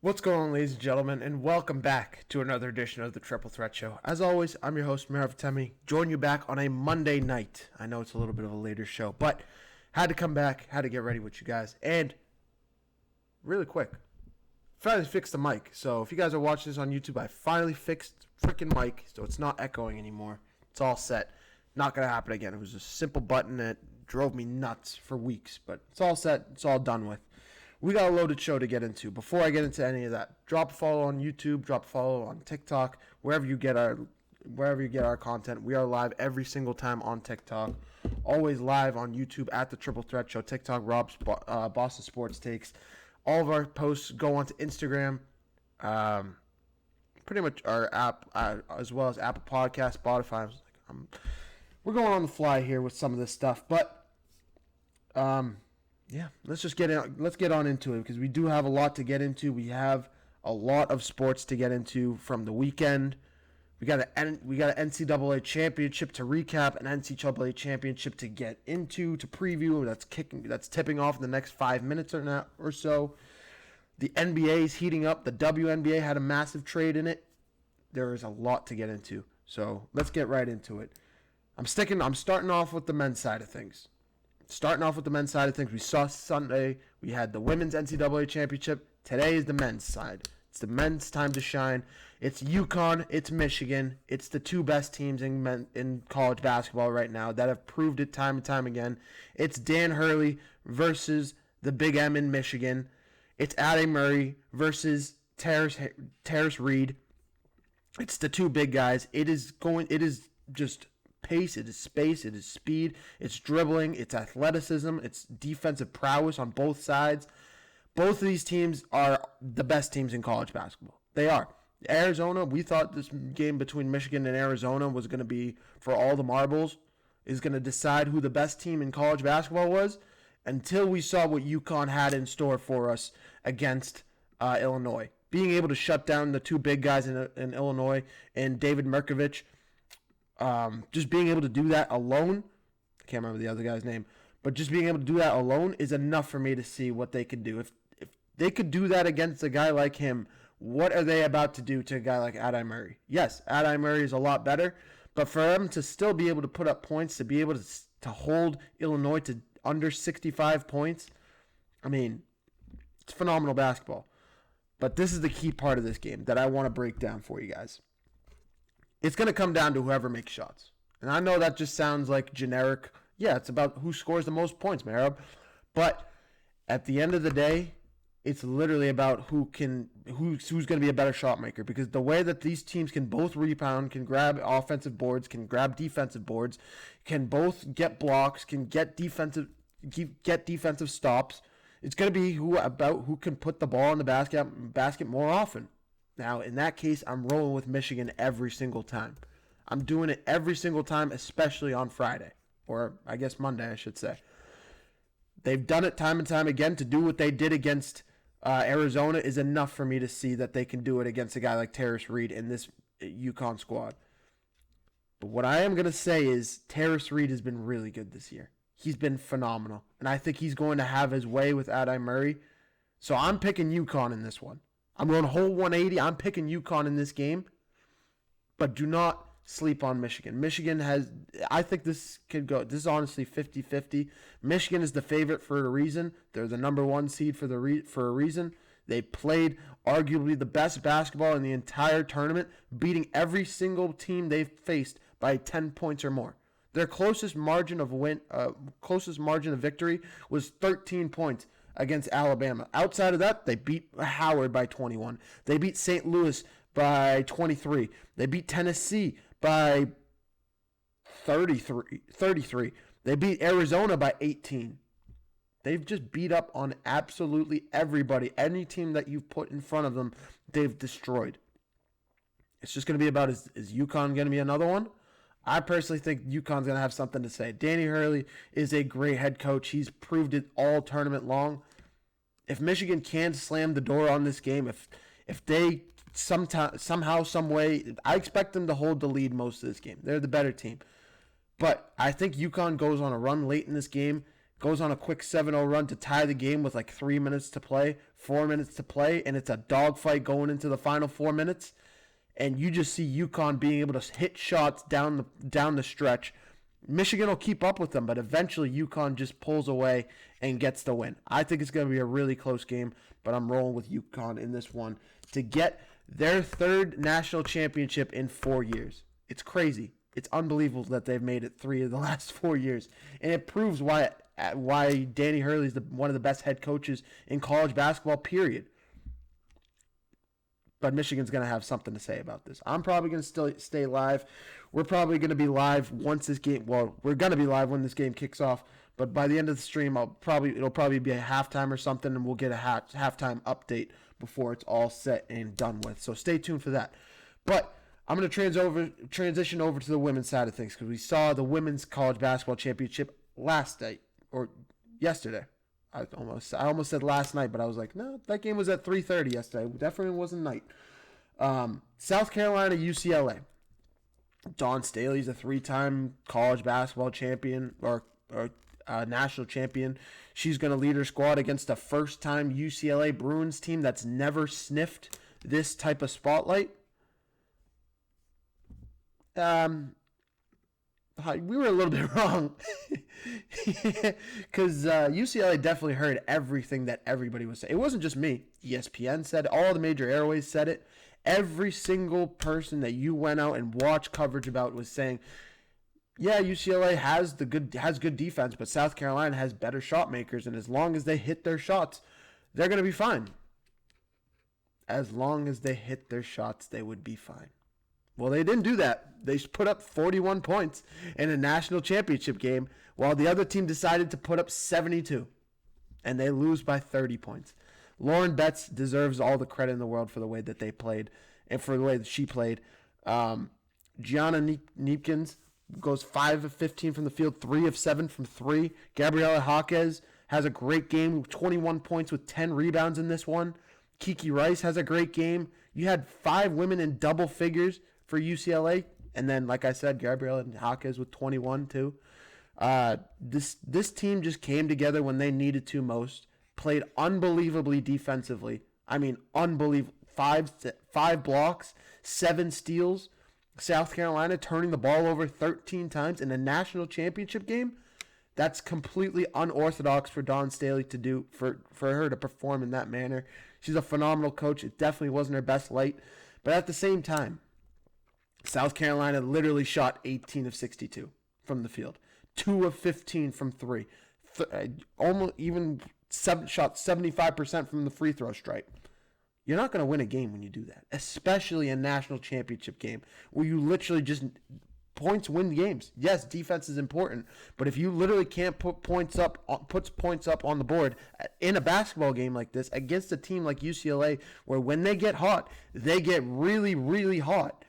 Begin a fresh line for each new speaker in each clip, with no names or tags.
What's going on, ladies and gentlemen, and welcome back to another edition of the Triple Threat Show. As always, I'm your host, Mirav Temi. Join you back on a Monday night. I know it's a little bit of a later show, but had to come back, had to get ready with you guys. And really quick, finally fixed the mic. So if you guys are watching this on YouTube, I finally fixed freaking mic, so it's not echoing anymore. It's all set. Not going to happen again. It was a simple button that drove me nuts for weeks, but it's all set. It's all done with. We got a loaded show to get into. Before I get into any of that, drop a follow on YouTube, drop a follow on TikTok, wherever you get our content. We are live every single time on TikTok. Always live on YouTube at the Triple Threat Show. TikTok, Rob's Boston Sports Takes. All of our posts go onto Instagram. Pretty much our app, as well as Apple Podcasts, Spotify. We're going on the fly here with some of this stuff, but yeah, let's get on into it because we do have a lot to get into. We have a lot of sports to get into from the weekend. We got an NCAA championship to recap, an NCAA championship to get into, to preview. That's tipping off in the next 5 minutes or so. The NBA is heating up. The WNBA had a massive trade in it. There is a lot to get into, so let's get right into it. I'm starting off with the men's side of things. We saw Sunday, we had the women's NCAA championship. Today is the men's side. It's the men's time to shine. It's UConn, it's Michigan. It's the two best teams in college basketball right now that have proved it time and time again. It's Dan Hurley versus the Big M in Michigan. It's Natty Murray versus Terrace Reed. It's the two big guys. It is just pace, it is space, it is speed, it's dribbling, it's athleticism, it's defensive prowess on both sides. Both of these teams are the best teams in college basketball. They are. Arizona, we thought this game between Michigan and Arizona was going to be for all the marbles, is going to decide who the best team in college basketball was, until we saw what UConn had in store for us against Illinois. Being able to shut down the two big guys in Illinois and David Merkovich. Just being able to do that alone, I can't remember the other guy's name, but just being able to do that alone is enough for me to see what they could do. If they could do that against a guy like him, what are they about to do to a guy like Natty Murray? Yes, Natty Murray is a lot better, but for him to still be able to put up points, to be able to hold Illinois to under 65 points, I mean, it's phenomenal basketball. But this is the key part of this game that I want to break down for you guys. It's going to come down to whoever makes shots. And I know that just sounds like generic. Yeah, it's about who scores the most points, Marab. But at the end of the day, it's literally about who's going to be a better shot maker. Because the way that these teams can both rebound, can grab offensive boards, can grab defensive boards, can both get blocks, can get defensive stops, it's going to be who can put the ball in the basket more often. Now, in that case, I'm rolling with Michigan every single time. I'm doing it every single time, especially on Friday. Or, I guess Monday, I should say. They've done it time and time again. To do what they did against Arizona is enough for me to see that they can do it against a guy like Terrace Reed in this UConn squad. But what I am going to say is Terrace Reed has been really good this year. He's been phenomenal. And I think he's going to have his way with Natty Murray. So I'm picking UConn in this one. I'm going whole 180. I'm picking UConn in this game. But do not sleep on Michigan. I think this could go, this is honestly 50-50. Michigan is the favorite for a reason. They're the number one seed for a reason. They played arguably the best basketball in the entire tournament, beating every single team they've faced by 10 points or more. Their closest margin of victory was 13 points against Alabama. Outside of that, they beat Howard by 21. They beat St. Louis by 23. They beat Tennessee by 33. They beat Arizona by 18. They've just beat up on absolutely everybody. Any team that you've put in front of them, they've destroyed. It's just going to be about, is UConn going to be another one? I personally think UConn's going to have something to say. Danny Hurley is a great head coach. He's proved it all tournament long. If Michigan can slam the door on this game, if they somehow, some way, I expect them to hold the lead most of this game. They're the better team. But I think UConn goes on a run late in this game, goes on a quick 7-0 run to tie the game with like 3 minutes to play, 4 minutes to play, and it's a dogfight going into the final 4 minutes. And you just see UConn being able to hit shots down the stretch. Michigan will keep up with them, but eventually UConn just pulls away and gets the win. I think it's going to be a really close game, but I'm rolling with UConn in this one to get their third national championship in 4 years. It's crazy. It's unbelievable that they've made it 3 of the last 4 years. And it proves why Danny Hurley is one of the best head coaches in college basketball, period. But Michigan's going to have something to say about this. I'm probably going to still stay live. We're probably going to be live once this game. Well, we're going to be live when this game kicks off. But by the end of the stream, it'll probably be a halftime or something, and we'll get a halftime update before it's all set and done with. So stay tuned for that. But I'm going to transition over to the women's side of things because we saw the women's college basketball championship last night or yesterday. I almost said last night, but I was like, no, that game was at 3:30 yesterday. It definitely wasn't night. South Carolina, UCLA. Dawn Staley's a 3-time college basketball champion or national champion. She's going to lead her squad against a first-time UCLA Bruins team that's never sniffed this type of spotlight. We were a little bit wrong because UCLA definitely heard everything that everybody was saying. It wasn't just me. ESPN said it. All the major airways said it. Every single person that you went out and watched coverage about was saying, yeah, UCLA has good defense, but South Carolina has better shot makers, and as long as they hit their shots, they're going to be fine. As long as they hit their shots, they would be fine. Well, they didn't do that. They put up 41 points in a national championship game while the other team decided to put up 72, and they lose by 30 points. Lauren Betts deserves all the credit in the world for the way that they played and for the way that she played. Gianna Neepkins goes 5 of 15 from the field, 3 of 7 from 3. Gabriela Jaquez has a great game, 21 points with 10 rebounds in this one. Kiki Rice has a great game. You had 5 women in double figures for UCLA, and then, like I said, Gabriela Jaquez with 21 too. This team just came together when they needed to most. Played unbelievably defensively. I mean, unbelievable. 5 blocks, 7 steals. South Carolina turning the ball over 13 times in a national championship game. That's completely unorthodox for Dawn Staley to do, for her to perform in that manner. She's a phenomenal coach. It definitely wasn't her best light. But at the same time, South Carolina literally shot 18 of 62 from the field. 2 of 15 from 3. Almost even shot 75% from the free throw stripe. You're not going to win a game when you do that, especially a national championship game where you literally just points win games. Yes, defense is important, but if you literally can't put points up on the board in a basketball game like this against a team like UCLA, where when they get hot, they get really, really hot,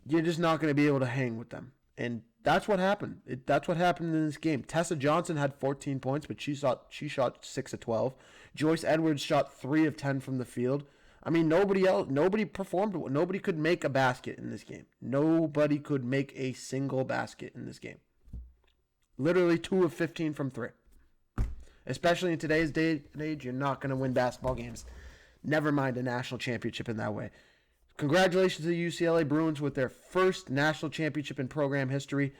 you're just not going to be able to hang with them. And that's what happened. That's what happened in this game. Tessa Johnson had 14 points, but she shot 6 of 12. Joyce Edwards shot 3 of 10 from the field. I mean, nobody performed. Nobody could make a basket in this game. Nobody could make a single basket in this game. Literally 2 of 15 from 3. Especially in today's day and age, you're not going to win basketball games. Never mind a national championship in that way. Congratulations to the UCLA Bruins with their first national championship in program history.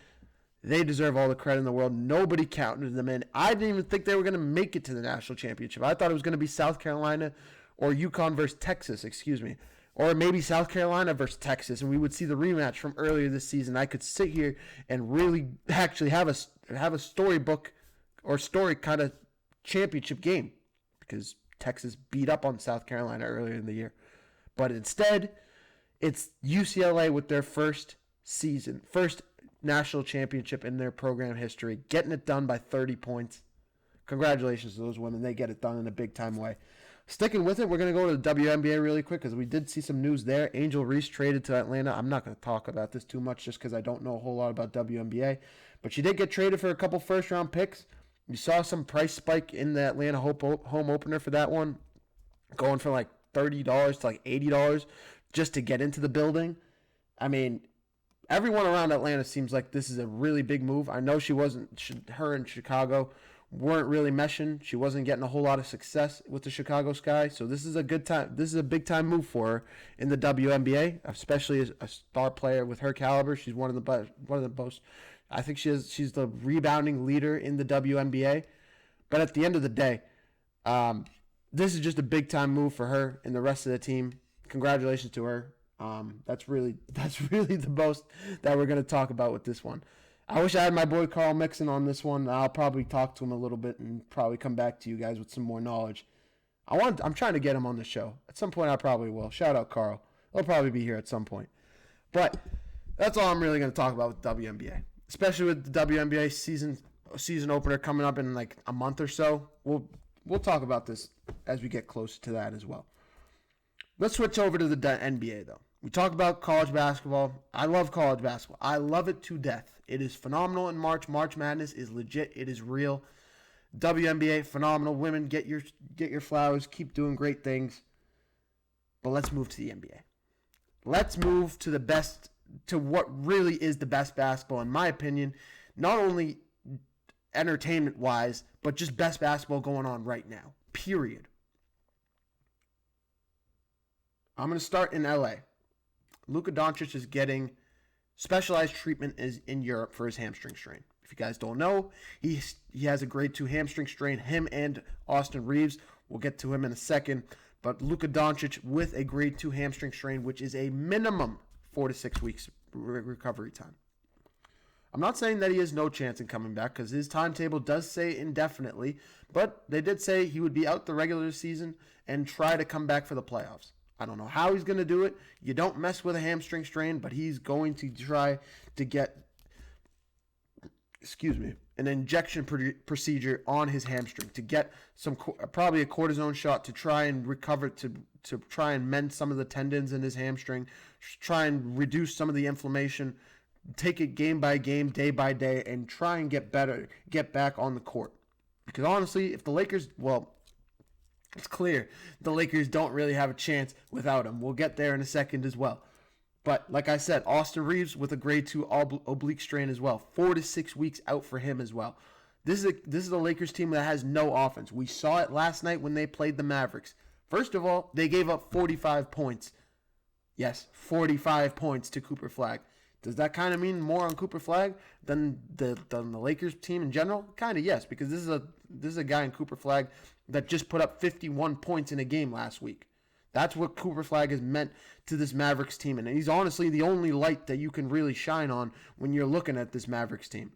They deserve all the credit in the world. Nobody counted them in. I didn't even think they were going to make it to the national championship. I thought it was going to be South Carolina or UConn versus Texas, or maybe South Carolina versus Texas, and we would see the rematch from earlier this season. I could sit here and really actually have a storybook or story kind of championship game because Texas beat up on South Carolina earlier in the year. But instead, it's UCLA with their first national championship in their program history, getting it done by 30 points. Congratulations to those women. They get it done in a big-time way. Sticking with it, we're going to go to the WNBA really quick because we did see some news there. Angel Reese traded to Atlanta. I'm not going to talk about this too much just because I don't know a whole lot about WNBA. But she did get traded for a couple first-round picks. You saw some price spike in the Atlanta home opener for that one, going from like $30 to like $80 just to get into the building. I mean, everyone around Atlanta seems like this is a really big move. I know her and Chicago weren't really meshing. She wasn't getting a whole lot of success with the Chicago Sky. So this is a good time. This is a big time move for her in the WNBA, especially as a star player with her caliber. She's one of the most. I think she's the rebounding leader in the WNBA. But at the end of the day, this is just a big time move for her and the rest of the team. Congratulations to her. That's really the most that we're going to talk about with this one. I wish I had my boy Carl Mixon on this one. I'll probably talk to him a little bit and probably come back to you guys with some more knowledge. I'm trying to get him on the show. At some point I probably will. Shout out Carl. He'll probably be here at some point. But that's all I'm really going to talk about with WNBA. Especially with the WNBA season opener coming up in like a month or so. We'll talk about this as we get closer to that as well. Let's switch over to the NBA though. We talk about college basketball. I love college basketball. I love it to death. It is phenomenal in March. March Madness is legit. It is real. WNBA, phenomenal. Women, get your flowers. Keep doing great things. But let's move to the NBA. Let's move to what really is the best basketball, in my opinion. Not only entertainment-wise, but just best basketball going on right now. Period. I'm going to start in LA. Luka Doncic is getting specialized treatment in Europe for his hamstring strain. If you guys don't know, he has a grade 2 hamstring strain. Him and Austin Reeves. We'll get to him in a second. But Luka Doncic with a grade 2 hamstring strain, which is a minimum 4 to 6 weeks recovery time. I'm not saying that he has no chance in coming back because his timetable does say indefinitely, but they did say he would be out the regular season and try to come back for the playoffs. I don't know how he's going to do it. You don't mess with a hamstring strain, but he's going to try to get, an injection procedure on his hamstring to get probably a cortisone shot to try and recover, to try and mend some of the tendons in his hamstring, try and reduce some of the inflammation, take it game by game, day by day, and try and get back on the court. Because honestly, if the Lakers, it's clear the Lakers don't really have a chance without him. We'll get there in a second as well. But like I said, Austin Reeves with a grade 2 oblique strain as well. 4 to 6 weeks out for him as well. This is a Lakers team that has no offense. We saw it last night when they played the Mavericks. First of all, they gave up 45 points. Yes, 45 points to Cooper Flagg. Does that kind of mean more on Cooper Flagg than the Lakers team in general? Kind of yes, because this is a guy in Cooper Flagg that just put up 51 points in a game last week. That's what Cooper Flagg has meant to this Mavericks team, and he's honestly the only light that you can really shine on when you're looking at this Mavericks team.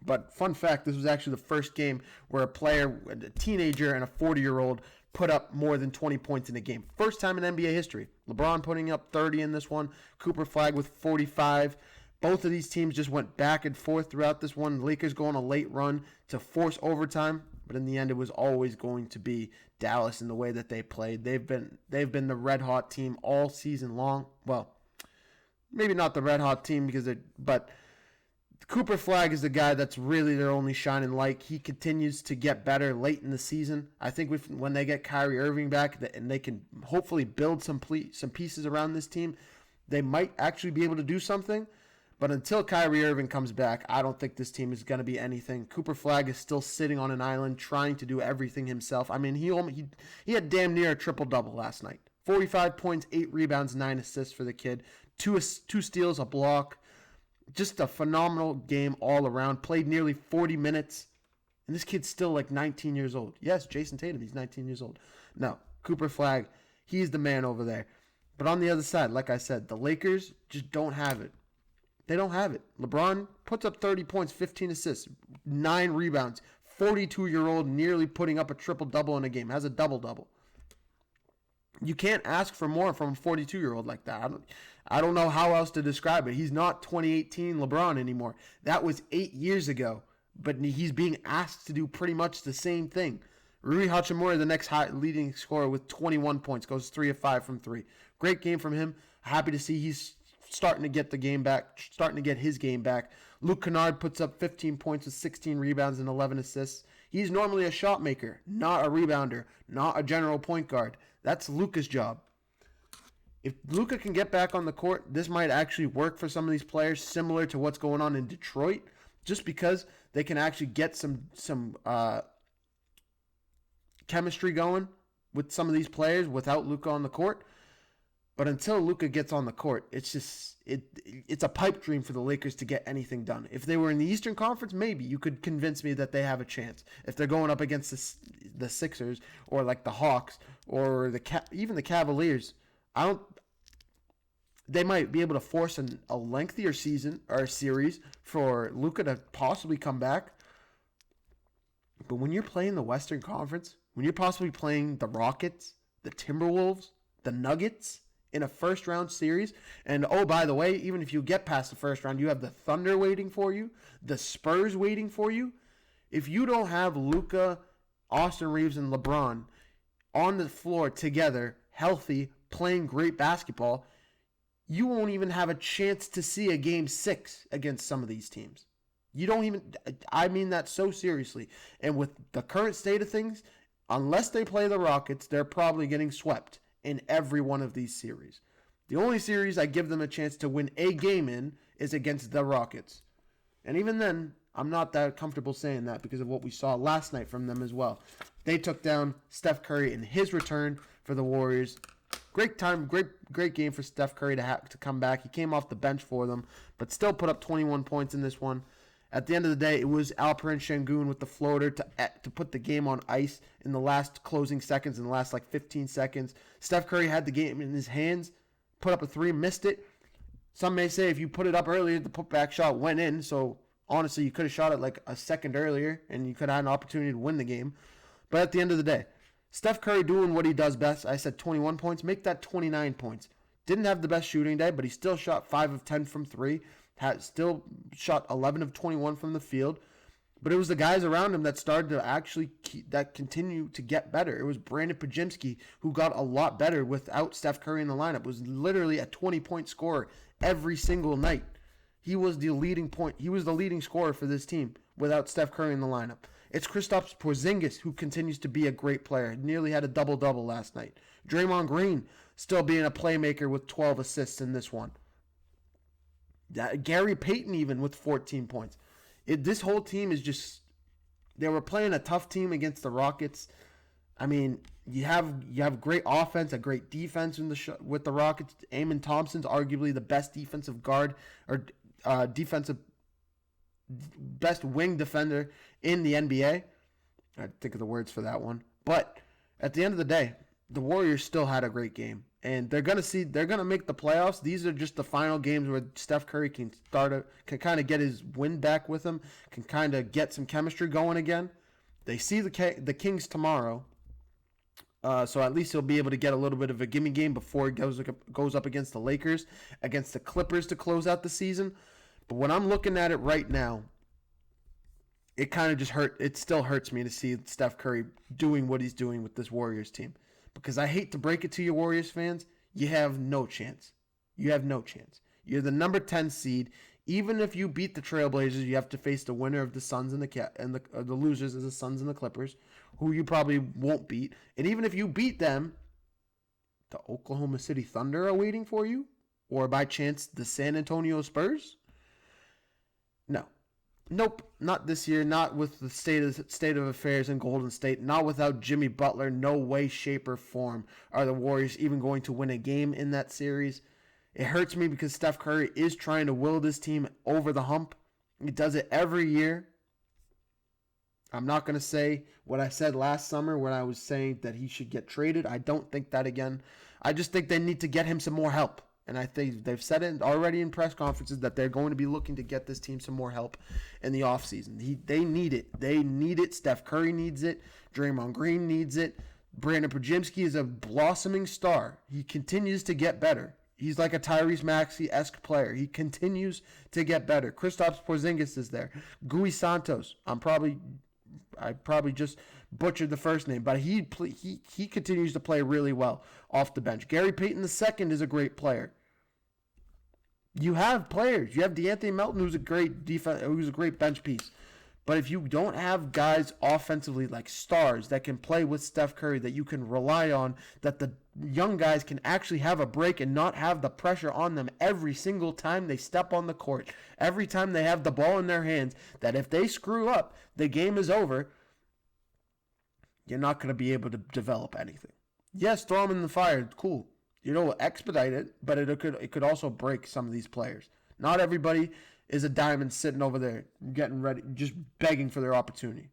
But fun fact, this was actually the first game where a teenager and a 40-year-old put up more than 20 points in a game. First time in NBA history. LeBron putting up 30 in this one. Cooper Flagg with 45. Both of these teams just went back and forth throughout this one. Lakers go on a late run to force overtime. But in the end, it was always going to be Dallas in the way that they played. They've been the red hot team all season long. Well, maybe not the red hot team but Cooper Flagg is the guy that's really their only shining light. He continues to get better late in the season. I think when they get Kyrie Irving back and they can hopefully build some pieces around this team, they might actually be able to do something. But until Kyrie Irving comes back, I don't think this team is going to be anything. Cooper Flagg is still sitting on an island trying to do everything himself. I mean, he had damn near a triple-double last night. 45 points, 8 rebounds, 9 assists for the kid. 2 steals, a block. Just a phenomenal game all around. Played nearly 40 minutes. And this kid's still like 19 years old. Yes, Jason Tatum, he's 19 years old. No, Cooper Flagg, he's the man over there. But on the other side, like I said, the Lakers just don't have it. They don't have it. LeBron puts up 30 points, 15 assists, 9 rebounds. 42-year-old nearly putting up a triple-double in a game. Has a double-double. You can't ask for more from a 42-year-old like that. I don't know how else to describe it. He's not 2018 LeBron anymore. That was 8 years ago. But he's being asked to do pretty much the same thing. Rui Hachimura, the next leading scorer with 21 points, goes 3 of 5 from 3. Great game from him. Happy to see he's starting to get his game back. Luke Kennard puts up 15 points with 16 rebounds and 11 assists. He's normally a shot maker, not a rebounder, not a general point guard. That's Luka's job. If Luka can get back on the court, this might actually work for some of these players, similar to what's going on in Detroit, just because they can actually get some chemistry going with some of these players without Luka on the court. But until Luka gets on the court, it's a pipe dream for the Lakers to get anything done. If they were in the Eastern Conference, maybe you could convince me that they have a chance. If they're going up against the Sixers or like the Hawks or even the Cavaliers, they might be able to force a lengthier season or a series for Luka to possibly come back. But when you're playing the Western Conference, when you're possibly playing the Rockets, the Timberwolves, the Nuggets in a first-round series, and oh, by the way, even if you get past the first round, you have the Thunder waiting for you, the Spurs waiting for you. If you don't have Luka, Austin Reeves, and LeBron on the floor together, healthy, playing great basketball, you won't even have a chance to see a Game 6 against some of these teams. You don't even, I mean that so seriously. And with the current state of things, unless they play the Rockets, they're probably getting swept in every one of these series. The only series I give them a chance to win a game in is against the Rockets. And even then, I'm not that comfortable saying that because of what we saw last night from them as well. They took down Steph Curry in his return for the Warriors. Great time, great game for Steph Curry to come back. He came off the bench for them, but still put up 21 points in this one. At the end of the day, it was Alperen Şengün with the floater to put the game on ice in the last closing seconds, in the last 15 seconds. Steph Curry had the game in his hands, put up a three, missed it. Some may say if you put it up earlier, the putback shot went in. So honestly, you could have shot it a second earlier, and you could have had an opportunity to win the game. But at the end of the day, Steph Curry doing what he does best. I said 21 points. Make that 29 points. Didn't have the best shooting day, but he still shot 5 of 10 from 3. Still shot 11 of 21 from the field. But it was the guys around him that started to actually continue to get better. It was Brandon Podziemski who got a lot better without Steph Curry in the lineup. It was literally a 20-point scorer every single night. He was the leading scorer for this team without Steph Curry in the lineup. It's Kristaps Porzingis who continues to be a great player. Nearly had a double-double last night. Draymond Green still being a playmaker with 12 assists in this one. Gary Payton even with 14 points. This whole team is just... They were playing a tough team against the Rockets. I mean, you have great offense, a great defense with the Rockets. Amen Thompson's arguably the best defensive guard or best wing defender in the NBA. I think of the words for that one. But at the end of the day, the Warriors still had a great game. And they're gonna make the playoffs. These are just the final games where Steph Curry can kind of get his wind back with him, can kind of get some chemistry going again. They see the Kings tomorrow, so at least he'll be able to get a little bit of a gimme game before he goes up against the Lakers, against the Clippers to close out the season. But when I'm looking at it right now, it kind of just it still hurts me to see Steph Curry doing what he's doing with this Warriors team. Because I hate to break it to you, Warriors fans, you have no chance. You have no chance. You're the number 10 seed. Even if you beat the Trailblazers, you have to face the winner of the Suns and the losers of the Suns and the Clippers, who you probably won't beat. And even if you beat them, the Oklahoma City Thunder are waiting for you, or by chance the San Antonio Spurs. No. Nope, not this year, not with the state of affairs in Golden State, not without Jimmy Butler. No way, shape, or form are the Warriors even going to win a game in that series. It hurts me because Steph Curry is trying to will this team over the hump. He does it every year. I'm not going to say what I said last summer when I was saying that he should get traded. I don't think that again. I just think they need to get him some more help. And I think they've said it already in press conferences that they're going to be looking to get this team some more help in the offseason. They need it. They need it. Steph Curry needs it. Draymond Green needs it. Brandon Podziemski is a blossoming star. He continues to get better. He's like a Tyrese Maxey-esque player. He continues to get better. Kristaps Porzingis is there. Gui Santos. I probably just butchered the first name, but he continues to play really well off the bench. Gary Payton II is a great player. You have players. You have DeAnthony Melton, who's a great bench piece. But if you don't have guys offensively like stars that can play with Steph Curry that you can rely on, that the young guys can actually have a break and not have the pressure on them every single time they step on the court, every time they have the ball in their hands, that if they screw up, the game is over, you're not going to be able to develop anything. Yes, throw them in the fire. Cool. Expedite it, but it could also break some of these players. Not everybody is a diamond sitting over there getting ready, just begging for their opportunity.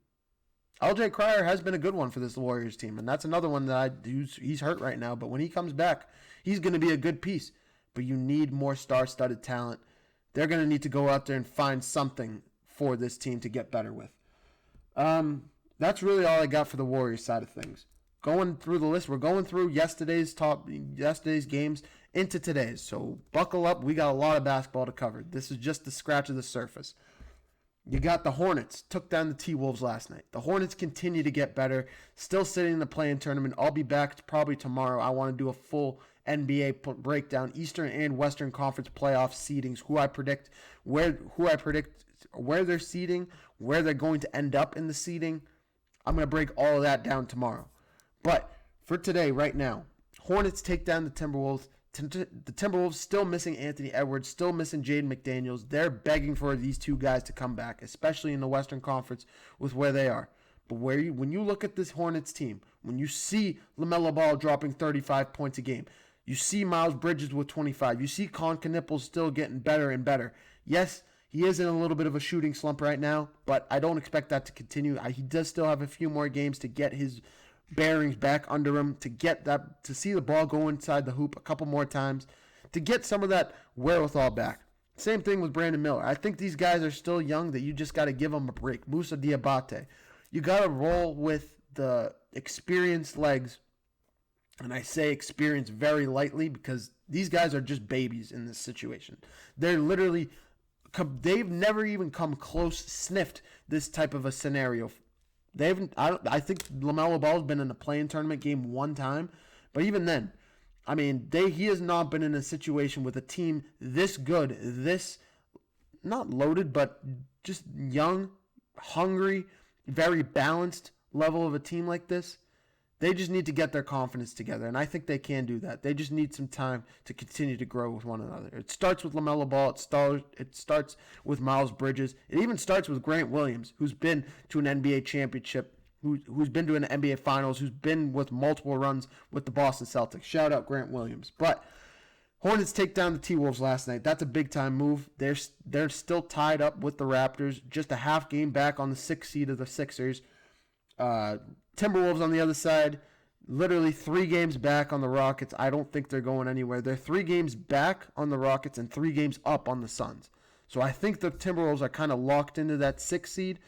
LJ Cryer has been a good one for this Warriors team, and that's another one that he's hurt right now, but when he comes back, he's going to be a good piece. But you need more star-studded talent. They're going to need to go out there and find something for this team to get better with. That's really all I got for the Warriors side of things. Going through the list, we're going through yesterday's games into today's. So buckle up. We got a lot of basketball to cover. This is just the scratch of the surface. You got the Hornets. Took down the T-Wolves last night. The Hornets continue to get better. Still sitting in the play-in tournament. I'll be back probably tomorrow. I want to do a full NBA breakdown, Eastern and Western Conference playoff seedings, who I predict where they're seeding, where they're going to end up in the seeding. I'm going to break all of that down tomorrow. But for today, right now, Hornets take down the Timberwolves. The Timberwolves still missing Anthony Edwards, still missing Jaden McDaniels. They're begging for these two guys to come back, especially in the Western Conference with where they are. But when you look at this Hornets team, when you see LaMelo Ball dropping 35 points a game, you see Miles Bridges with 25, you see Con Knipples still getting better and better. Yes, he is in a little bit of a shooting slump right now, but I don't expect that to continue. He does still have a few more games to get his bearings back under him, to see the ball go inside the hoop a couple more times, to get some of that wherewithal back. Same thing with Brandon Miller. I think these guys are still young, that you just got to give them a break. Moussa Diabate. You got to roll with the experienced legs, and I say experience very lightly because these guys are just babies in this situation. They've never even come close, sniffed this type of a scenario. I think LaMelo Ball's been in a play-in tournament game one time, but even then, he has not been in a situation with a team this good, this not loaded, but just young, hungry, very balanced level of a team like this. They just need to get their confidence together, and I think they can do that. They just need some time to continue to grow with one another. It starts with LaMelo Ball. It starts with Miles Bridges. It even starts with Grant Williams, who's been to an NBA championship, who's been to an NBA Finals, who's been with multiple runs with the Boston Celtics. Shout out Grant Williams. But Hornets take down the T-Wolves last night. That's a big-time move. They're still tied up with the Raptors, just a half game back on the 6th seed of the Sixers. Timberwolves on the other side, literally 3 games back on the Rockets. I don't think they're going anywhere. They're 3 games back on the Rockets and 3 games up on the Suns. So I think the Timberwolves are kind of locked into that 6th seed.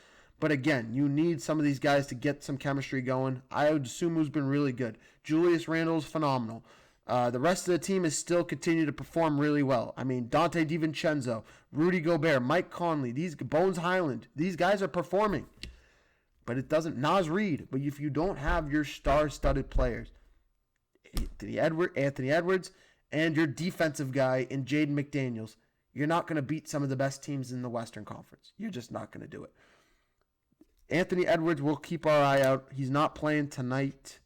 But again, you need some of these guys to get some chemistry going. I would assume who's been really good. Julius Randle's phenomenal. The rest of the team is still continuing to perform really well. Dante DiVincenzo, Rudy Gobert, Mike Conley, Bones Highland. These guys are performing. But it doesn't, Naz Reid. But if you don't have your star-studded players, Anthony Edwards, and your defensive guy in Jaden McDaniels, you're not going to beat some of the best teams in the Western Conference. You're just not going to do it. Anthony Edwards, we'll keep our eye out. He's not playing tonight.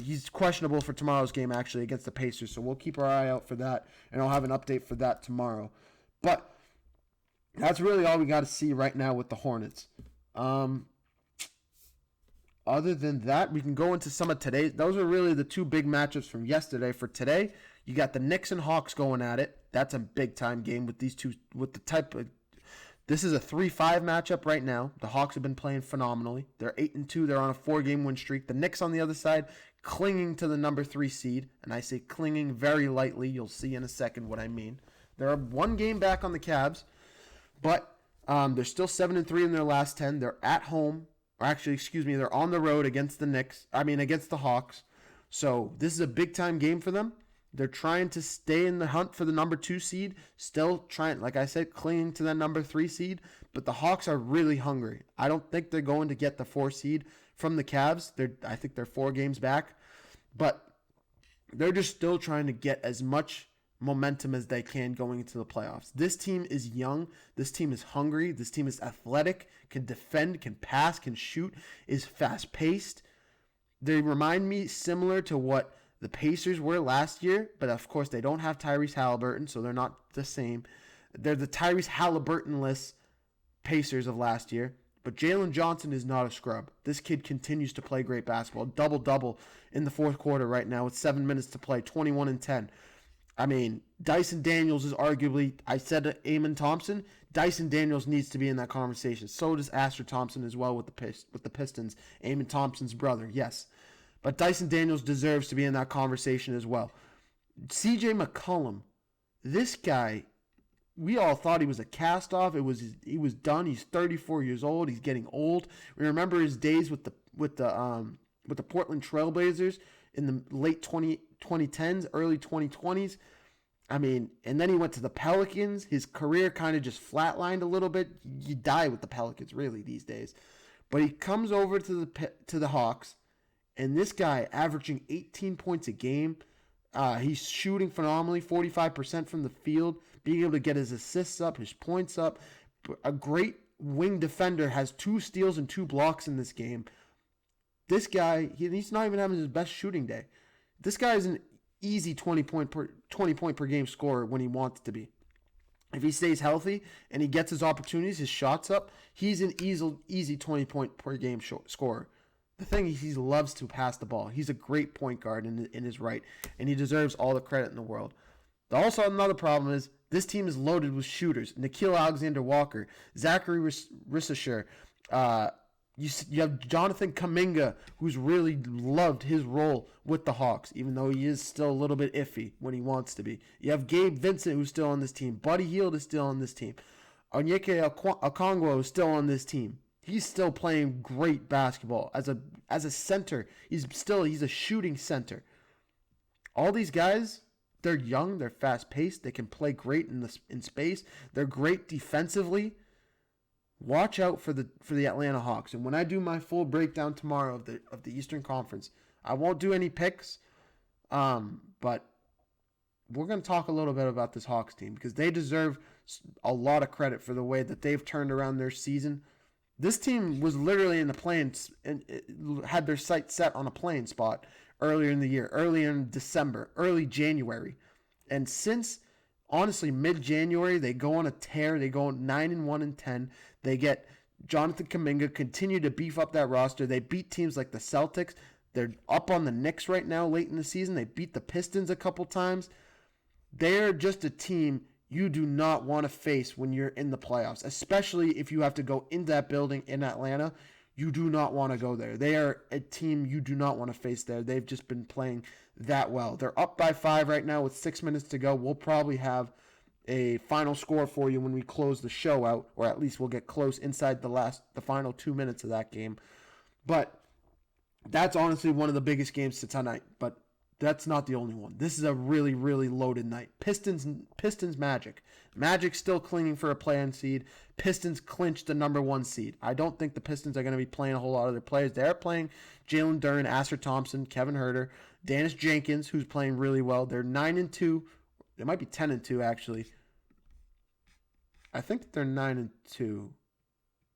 He's questionable for tomorrow's game, actually, against the Pacers. So we'll keep our eye out for that, and I'll have an update for that tomorrow. But that's really all we got to see right now with the Hornets. Other than that, we can go into some of today's. Those are really the 2 big matchups from yesterday. For today, you got the Knicks and Hawks going at it. That's a big-time game with these two, this is a 3-5 matchup right now. The Hawks have been playing phenomenally. They're 8-2. They're on a 4-game win streak. The Knicks on the other side, clinging to the number 3 seed. And I say clinging very lightly. You'll see in a second what I mean. They're 1 game back on the Cavs, but they're still 7-3 in their last 10. They're at home. They're on the road against against the Hawks. So this is a big-time game for them. They're trying to stay in the hunt for the number 2 seed, still trying, like I said, clinging to that number 3 seed, but the Hawks are really hungry. I don't think they're going to get the 4 seed from the Cavs. I think they're 4 games back, but they're just still trying to get as much momentum as they can going into the playoffs. This team is young. This team is hungry. This team is athletic, can defend, can pass, can shoot, is fast-paced. They remind me similar to what the Pacers were last year, but of course they don't have Tyrese Halliburton, so they're not the same. They're the Tyrese Halliburton-less Pacers of last year. But Jalen Johnson is not a scrub. This kid continues to play great basketball. Double-double in the fourth quarter right now with 7 minutes to play, 21 and 10. I mean, Dyson Daniels is arguably, I said to Amon Thompson, Dyson Daniels needs to be in that conversation. So does Asher Thompson as well with the Pistons. Amon Thompson's brother, yes. But Dyson Daniels deserves to be in that conversation as well. CJ McCollum, this guy, we all thought he was a cast-off. He was done. He's 34 years old. He's getting old. We remember his days with the Portland Trailblazers in the late 2010s, early 2020s. I mean, and then he went to the Pelicans. His career kind of just flatlined a little bit. You die with the Pelicans, really, these days. But he comes over to the Hawks, and this guy averaging 18 points a game. He's shooting phenomenally, 45% from the field, being able to get his assists up, his points up. A great wing defender, has 2 steals and 2 blocks in this game. This guy, he's not even having his best shooting day. This guy is an easy 20 point per game scorer when he wants to be. If he stays healthy and he gets his opportunities, his shots up, he's an easy 20 point per game scorer. The thing is, he loves to pass the ball. He's a great point guard in his right, and he deserves all the credit in the world. Also, another problem is this team is loaded with shooters. Nickeil Alexander-Walker, Zachary Rissacher, you have Jonathan Kuminga, who's really loved his role with the Hawks, even though he is still a little bit iffy when he wants to be. You have Gabe Vincent, who's still on this team. Buddy Hield is still on this team. Onyeka Okongwu is still on this team. He's still playing great basketball as a center. He's a shooting center. All these guys, they're young, they're fast-paced, they can play great in space. They're great defensively. Watch out for the Atlanta Hawks. And when I do my full breakdown tomorrow of the Eastern Conference, I won't do any picks, but we're going to talk a little bit about this Hawks team because they deserve a lot of credit for the way that they've turned around their season. This team was literally in the play-in and had their sights set on a play-in spot earlier in the year, early in December, early January. And since, honestly, mid-January, they go on a tear. They go 9-1-10. They get Jonathan Kuminga, continue to beef up that roster. They beat teams like the Celtics. They're up on the Knicks right now late in the season. They beat the Pistons a couple times. They're just a team you do not want to face when you're in the playoffs, especially if you have to go into that building in Atlanta. You do not want to go there. They are a team you do not want to face there. They've just been playing that well. They're up by 5 right now with 6 minutes to go. We'll probably have a final score for you when we close the show out, or at least we'll get close inside the final 2 minutes of that game. But that's honestly one of the biggest games to tonight. But that's not the only one. This is a really, really loaded night. Pistons Magic. Magic still clinging for a play-in seed. Pistons clinched the number 1 seed. I don't think the Pistons are going to be playing a whole lot of their players. They're playing Jalen Duren, Asher Thompson, Kevin Huerter, Dennis Jenkins, who's playing really well. They're 9-2. They might be 10-2 actually. I think they're 9-2.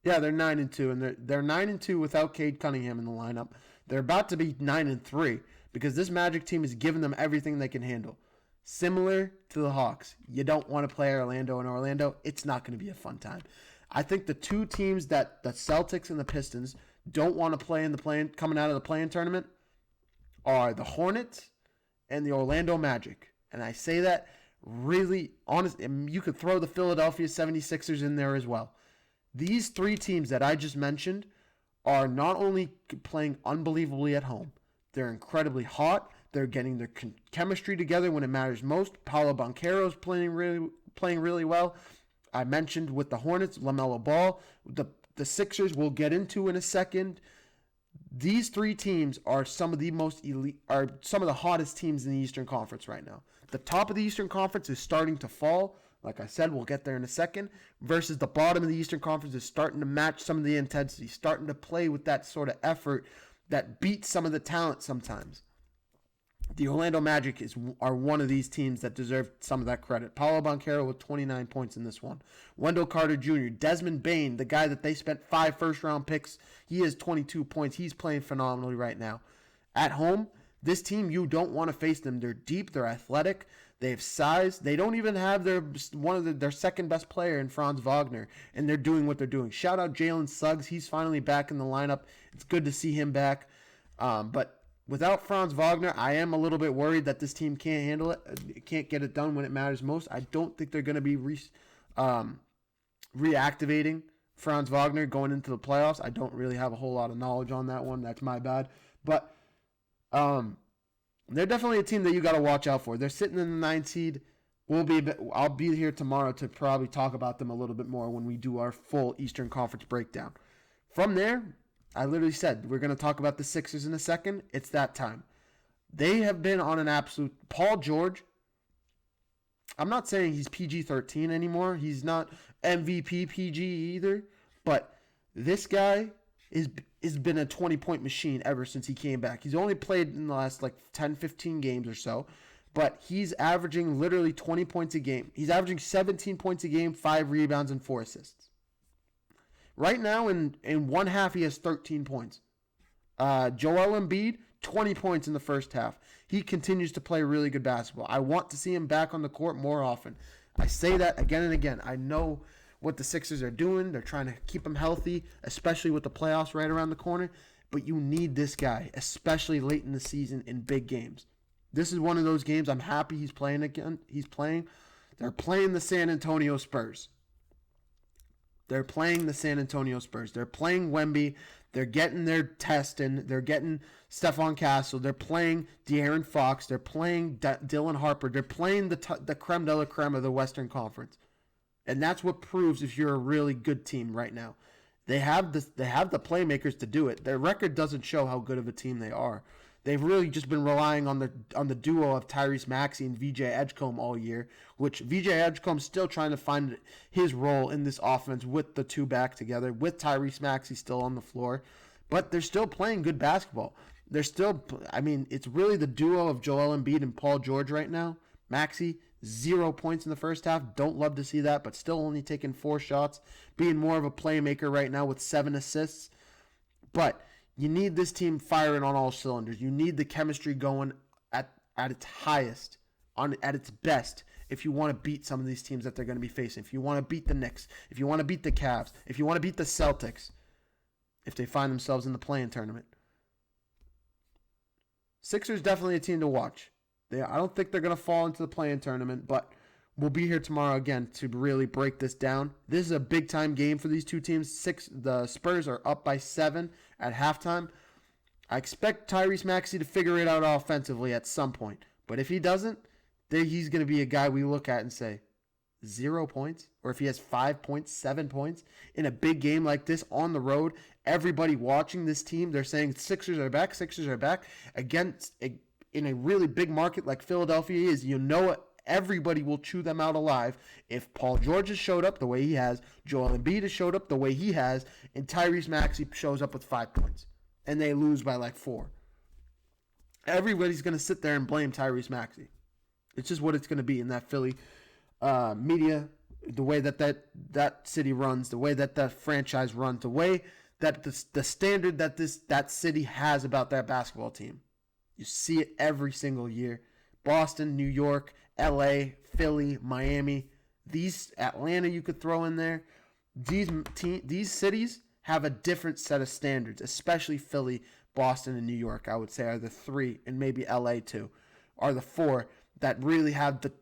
Yeah, they're 9-2, and they're 9-2 without Cade Cunningham in the lineup. They're about to be 9-3 because this Magic team is giving them everything they can handle. Similar to the Hawks, you don't want to play Orlando, and Orlando, it's not going to be a fun time. I think the two teams that the Celtics and the Pistons don't want to play in the play-in, coming out of the play-in tournament are the Hornets and the Orlando Magic. And I say that really honest. You could throw the Philadelphia 76ers in there as well. These 3 teams that I just mentioned are not only playing unbelievably at home, they're incredibly hot. They're getting their chemistry together when it matters most. Paolo Banchero's playing really well. I mentioned with the Hornets, LaMelo Ball. The Sixers we'll get into in a second. These 3 teams are some of the most elite, are some of the hottest teams in the Eastern Conference right now. The top of the Eastern Conference is starting to fall. Like I said, we'll get there in a second. Versus the bottom of the Eastern Conference is starting to match some of the intensity, starting to play with that sort of effort that beats some of the talent sometimes. The Orlando Magic are one of these teams that deserve some of that credit. Paolo Banchero with 29 points in this one. Wendell Carter Jr., Desmond Bane, the guy that they spent 5 first-round picks, he has 22 points. He's playing phenomenally right now. At home, this team, you don't want to face them. They're deep, they're athletic, they have size. They don't even have their second best player in Franz Wagner, and they're doing what they're doing. Shout out Jalen Suggs. He's finally back in the lineup. It's good to see him back. But without Franz Wagner, I am a little bit worried that this team can't handle it. It can't get it done when it matters most. I don't think they're going to be reactivating Franz Wagner going into the playoffs. I don't really have a whole lot of knowledge on that one. That's my bad. But they're definitely a team that you got to watch out for. They're sitting in the 9th seed. I'll be here tomorrow to probably talk about them a little bit more when we do our full Eastern Conference breakdown. From there, I literally said we're going to talk about the Sixers in a second. It's that time. They have been on an absolute... Paul George, I'm not saying he's PG-13 anymore. He's not MVP PG either. But this guy has been a 20-point machine ever since he came back. He's only played in the last 10, 15 games or so. But he's averaging literally 20 points a game. He's averaging 17 points a game, 5 rebounds, and 4 assists. Right now, in one half, he has 13 points. Joel Embiid, 20 points in the first half. He continues to play really good basketball. I want to see him back on the court more often. I say that again and again. I know what the Sixers are doing. They're trying to keep him healthy, especially with the playoffs right around the corner. But you need this guy, especially late in the season in big games. This is one of those games I'm happy he's playing again. They're playing the San Antonio Spurs. They're playing the San Antonio Spurs. They're playing Wemby. They're getting their test in. They're getting Stephon Castle. They're playing De'Aaron Fox. They're playing Dylan Harper. They're playing the creme de la creme of the Western Conference. And that's what proves if you're a really good team right now. They have the playmakers to do it. Their record doesn't show how good of a team they are. They've really just been relying on the duo of Tyrese Maxey and VJ Edgecombe all year, which VJ Edgecombe's still trying to find his role in this offense with the two back together, with Tyrese Maxey still on the floor. But they're still playing good basketball. It's really the duo of Joel Embiid and Paul George right now. Maxey, 0 points in the first half. Don't love to see that, but still only taking 4 shots, being more of a playmaker right now with 7 assists. But you need this team firing on all cylinders. You need the chemistry going at its highest, at its best, if you want to beat some of these teams that they're going to be facing. If you want to beat the Knicks, if you want to beat the Cavs, if you want to beat the Celtics, if they find themselves in the play-in tournament. Sixers definitely a team to watch. I don't think they're going to fall into the play-in tournament, but we'll be here tomorrow again to really break this down. This is a big-time game for these two teams. The Spurs are up by 7 at halftime. I expect Tyrese Maxey to figure it out offensively at some point. But if he doesn't, then he's going to be a guy we look at and say, 0 points? Or if he has 5 points, 7 points in a big game like this on the road, everybody watching this team, they're saying Sixers are back against in a really big market like Philadelphia is. Everybody will chew them out alive if Paul George has showed up the way he has, Joel Embiid has showed up the way he has, and Tyrese Maxey shows up with 5 points, and they lose by 4. Everybody's going to sit there and blame Tyrese Maxey. It's just what it's going to be in that Philly media, the way that city runs, the way that franchise runs, the way that the standard that city has about that basketball team. You see it every single year. Boston, New York, LA, Philly, Miami, Atlanta you could throw in there. These cities have a different set of standards, especially Philly, Boston, and New York, I would say are the 3, and maybe LA too, are the 4 that really have the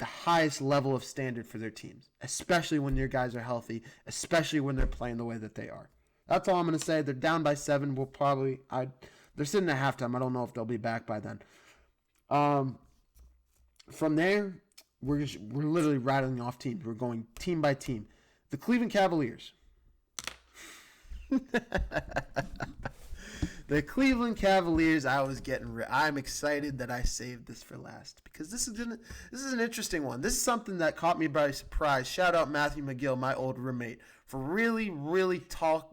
highest level of standard for their teams, especially when your guys are healthy, especially when they're playing the way that they are. That's all I'm going to say. They're down by 7. They're sitting at halftime. I don't know if they'll be back by then. From there, we're literally rattling off teams. We're going team by team. The Cleveland Cavaliers. The Cleveland Cavaliers. I'm excited that I saved this for last because this is an interesting one. This is something that caught me by surprise. Shout out Matthew McGill, my old roommate, for really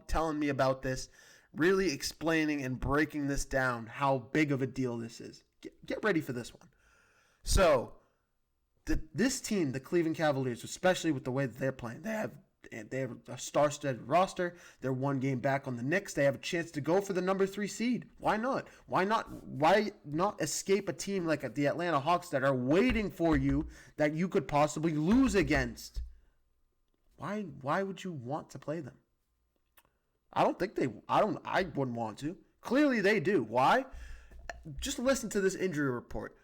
telling me about this. really explaining and breaking this down, how big of a deal this is. Get ready for this one. So, this team, the Cleveland Cavaliers, especially with the way that they're playing, they have a star-studded roster. They're one game back on the Knicks. They have a chance to go for the number 3 seed. Why not? Why not escape a team like the Atlanta Hawks that are waiting for you that you could possibly lose against? Why would you want to play them? I wouldn't want to. Clearly they do. Why? Just listen to this injury report.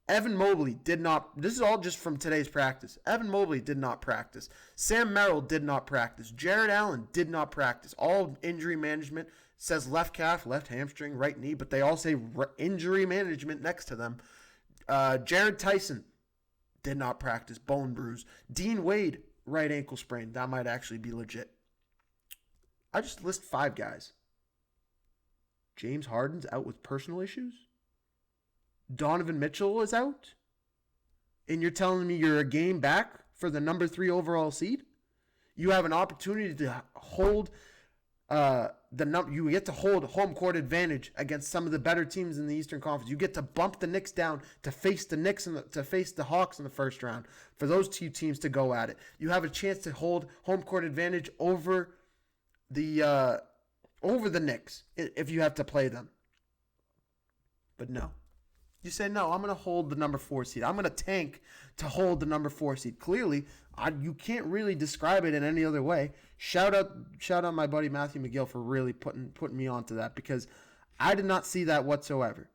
Evan Mobley did not. This is all just from today's practice. Evan Mobley did not practice. Sam Merrill did not practice. Jared Allen did not practice. All injury management says left calf, left hamstring, right knee, but they all say injury management next to them. Jared Tyson did not practice. Bone bruise. Dean Wade, right ankle sprain. That might actually be legit. I just list 5 guys. James Harden's out with personal issues. Donovan Mitchell is out. And you're telling me you're a game back for the number 3 overall seed? You have an opportunity to hold you get to hold home court advantage against some of the better teams in the Eastern Conference. You get to bump the Knicks down to face the Knicks to face the Hawks in the first round for those 2 teams to go at it. You have a chance to hold home court advantage over the Knicks if you have to play them. But no. You say, no, I'm going to hold the number 4 seed. I'm going to tank to hold the number 4 seed. Clearly, you can't really describe it in any other way. Shout out my buddy Matthew McGill for really putting me onto that, because I did not see that whatsoever.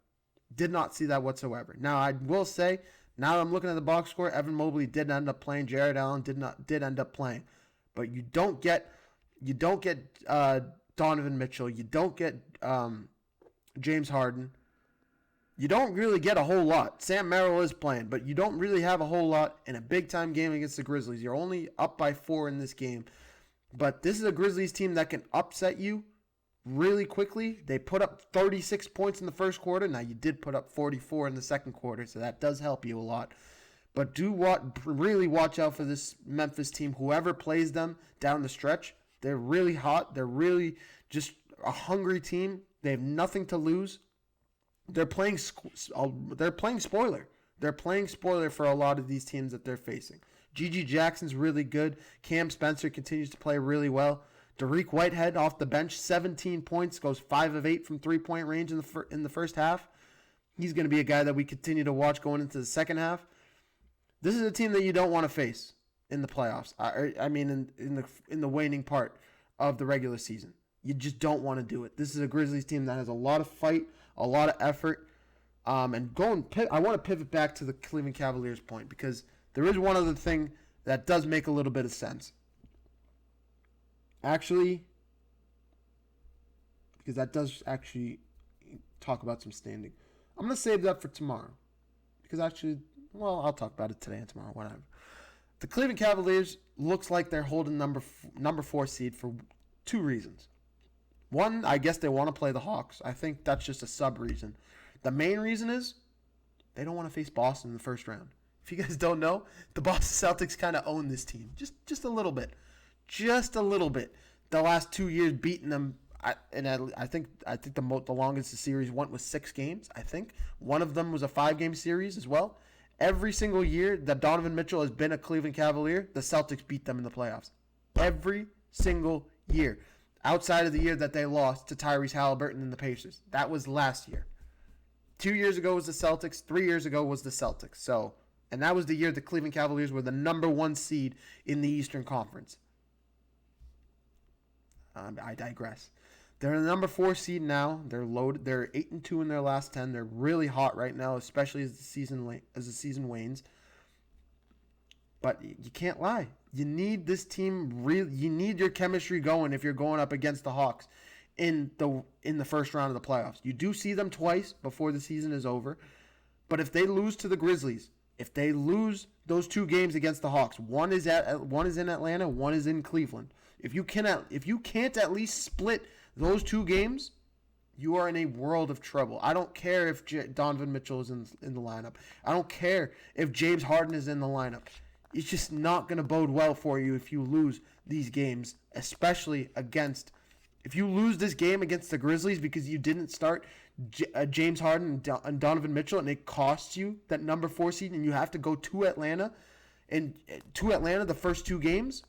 Did not see that whatsoever. Now, I will say, now that I'm looking at the box score, Evan Mobley did end up playing. Jared Allen did end up playing. But you don't get Donovan Mitchell. You don't get James Harden. You don't really get a whole lot. Sam Merrill is playing, but you don't really have a whole lot in a big-time game against the Grizzlies. You're only up by 4 in this game. But this is a Grizzlies team that can upset you really quickly. They put up 36 points in the first quarter. Now, you did put up 44 in the second quarter, so that does help you a lot. But really watch out for this Memphis team. Whoever plays them down the stretch, they're really hot. They're really just a hungry team. They have nothing to lose. They're playing spoiler. They're playing spoiler for a lot of these teams that they're facing. Gigi Jackson's really good. Cam Spencer continues to play really well. Dariq Whitehead off the bench, 17 points, goes 5 of 8 from three-point range in the first half. He's going to be a guy that we continue to watch going into the second half. This is a team that you don't want to face in the playoffs. I mean, in the waning part of the regular season. You just don't want to do it. This is a Grizzlies team that has a lot of fight, a lot of effort. I want to pivot back to the Cleveland Cavaliers point, because there is one other thing that does make a little bit of sense. Actually, because that does actually talk about some standing. I'm going to save that for tomorrow. Because I'll talk about it today and tomorrow, whatever. The Cleveland Cavaliers looks like they're holding number 4 seed for 2 reasons. One, I guess they want to play the Hawks. I think that's just a sub-reason. The main reason is they don't want to face Boston in the first round. If you guys don't know, the Boston Celtics kind of own this team. Just a little bit. Just a little bit. The last 2 years beating them, I think the longest the series went was 6 games, I think. One of them was a 5-game series as well. Every single year that Donovan Mitchell has been a Cleveland Cavalier, the Celtics beat them in the playoffs. Every single year. Outside of the year that they lost to Tyrese Halliburton and the Pacers. That was last year. 2 years ago was the Celtics. 3 years ago was the Celtics. And that was the year the Cleveland Cavaliers were the number 1 seed in the Eastern Conference. I digress. They're the number 4 seed now. They're loaded. They're 8-2 in their last 10. They're really hot right now, especially as the season wanes. But you can't lie. You need this team. You need your chemistry going if you're going up against the Hawks in the first round of the playoffs. You do see them twice before the season is over. But if they lose to the Grizzlies, if they lose those 2 games against the Hawks, one is in Atlanta, one is in Cleveland. If you can't at least split those 2 games, you are in a world of trouble. I don't care if Donovan Mitchell is in the lineup. I don't care if James Harden is in the lineup. It's just not going to bode well for you if you lose these games, especially against If you lose this game against the Grizzlies because you didn't start James Harden and Donovan Mitchell, and it costs you that number 4 seed, and you have to go to Atlanta, the first 2 games,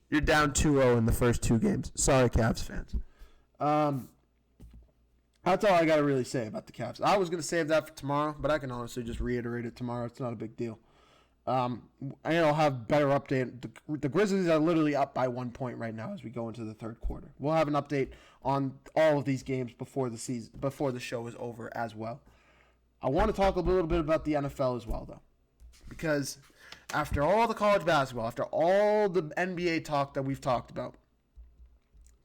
you're down 2-0 in the first 2 games. Sorry, Cavs fans. That's all I got to really say about the Cavs. I was going to save that for tomorrow, but I can honestly just reiterate it tomorrow. It's not a big deal. I'll have better update. The Grizzlies are literally up by 1 point right now as we go into the third quarter. We'll have an update on all of these games before the show is over as well. I want to talk a little bit about the NFL as well, though, because after all the college basketball, after all the NBA talk that we've talked about,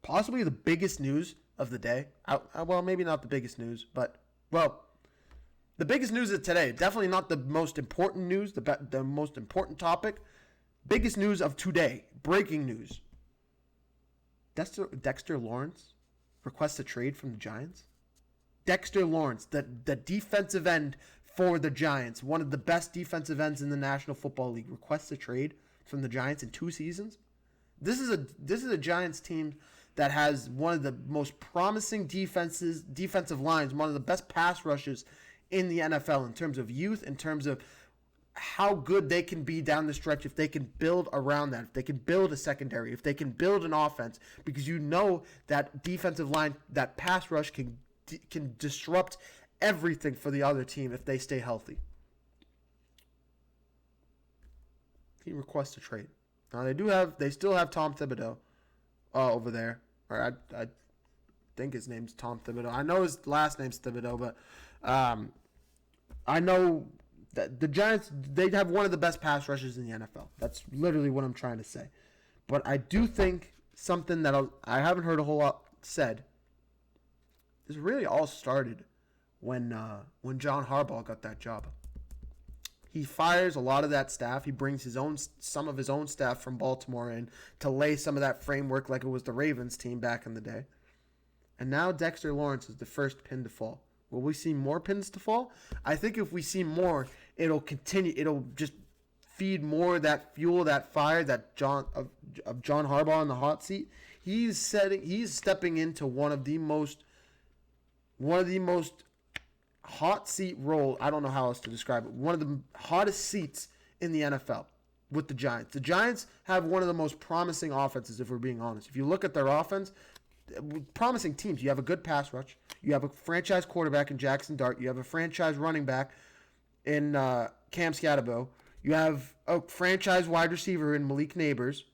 possibly the biggest news of the day. Well, maybe not the biggest news, but the biggest news of today, definitely not the most important news, the most important topic. Biggest news of today, breaking news. Dexter Lawrence requests a trade from the Giants. Dexter Lawrence, the defensive end for the Giants, one of the best defensive ends in the National Football League, requests a trade from the Giants in 2 seasons. This is a Giants team that has one of the most promising defensive lines, one of the best pass rushes in the NFL in terms of youth, in terms of how good they can be down the stretch if they can build around that, if they can build a secondary, if they can build an offense, because you know that defensive line, that pass rush can disrupt everything for the other team if they stay healthy. He requests a trade. Now they still have Tom Thibodeau over there. Or I think his name's Tom Thibodeau. I know his last name's Thibodeau, but I know that the Giants, they have one of the best pass rushes in the NFL. That's literally what I'm trying to say. But I do think something that I haven't heard a whole lot said. This really all started when John Harbaugh got that job. He fires a lot of that staff. He brings some of his own staff from Baltimore in to lay some of that framework like it was the Ravens team back in the day. And now Dexter Lawrence is the first pin to fall. Will we see more pins to fall? I think if we see more, it'll continue. It'll just feed more of that fuel, that fire that John Harbaugh in the hot seat. He's stepping into one of the most hot seat role. I don't know how else to describe it. One of the hottest seats in the NFL with the Giants. The Giants have one of the most promising offenses, if we're being honest. If you look at their offense, promising teams. You have a good pass rush. You have a franchise quarterback in Jackson Dart. You have a franchise running back in Cam Scatterbo. You have a franchise wide receiver in Malik Neighbors.